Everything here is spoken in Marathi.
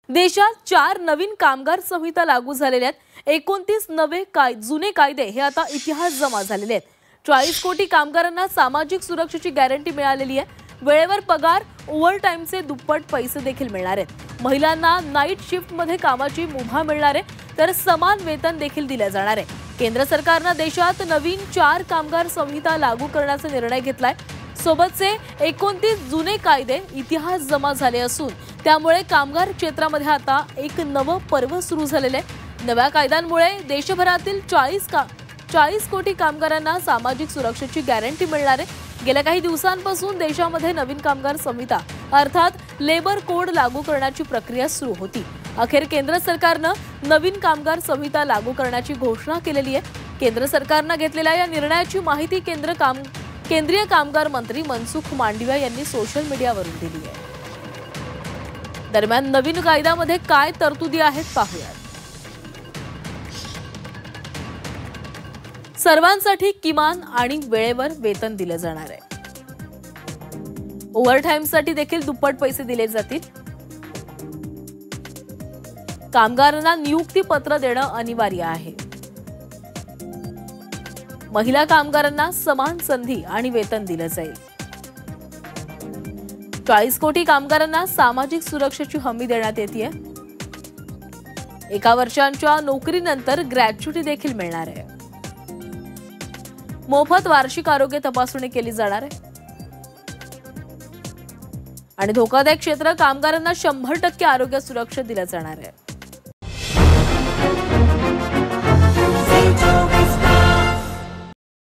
देशात 4 नवीन कामगार संहिता लागू झालेल्या आहेत। 29 नवे जुने कायदे हे आता इतिहास जमा झालेले आहेत। 40 कोटी कामगारांना सामाजिक सुरक्षेची गॅरंटी मिळालेली आहे। वेळेवर पगार, ओव्हरटाईमचे दुप्पट पैसे देखील मिळणार आहेत। महिलांना नाईट शिफ्टमध्ये कामाची मुभा मिळणार आहे, तर समान वेतन देखील दिले जाणार आहे। केंद्र सरकारने देशात नवीन 4 कामगार संहिता लागू करण्याचा निर्णय घेतलाय। सोबतचे 29 जुने कायदे इतिहास जमा झाले असून त्यामुळे कामगार क्षेत्रामध्ये आता एक नवं पर्व सुरू झालेले आहे। नव्या कायद्यांमुळे देशभरातील 40 कोटी कामगारांना सामाजिक सुरक्षेची गॅरंटी मिळणार आहे। गेल्या काही दिवसांपासून देशामध्ये नवीन कामगार संहिता अर्थात लेबर कोड लागू करण्याची प्रक्रिया सुरू होती। अखेर केंद्र सरकारने नवीन कामगार संहिता लागू करण्याची घोषणा केलेली आहे। केंद्र सरकारने घेतलेल्या या निर्णयाची माहिती केंद्रीय कामगार मंत्री मनसुख मांडविया यांनी सोशल मीडियावरून दिली आहे। दरम्यान नवीन कायद्यामध्ये काय तरतुदी आहेत पाहूया। सर्वांसाठी किमान आणि वेळेवर वेतन दिले जाणार आहे। ओव्हरटाईमसाठी देखील दुप्पट पैसे दिले जातील। कामगारांना नियुक्ती पत्र देणे अनिवार्य आहे। महिला कामगारांना समान संधी आणि वेतन दिले जाईल। 40 कोटी कामगारांना सामाजिक सुरक्षेची हमी देण्यात येते। 1 वर्षांच्या नोकरीनंतर ग्रॅच्युटी देखील मिळणार आहे। मोफत वार्षिक आरोग्य तपासणी केली जाणार आहे आणि धोकादायक क्षेत्र कामगारांना 100% आरोग्य सुरक्षा दिली जाणार आहे।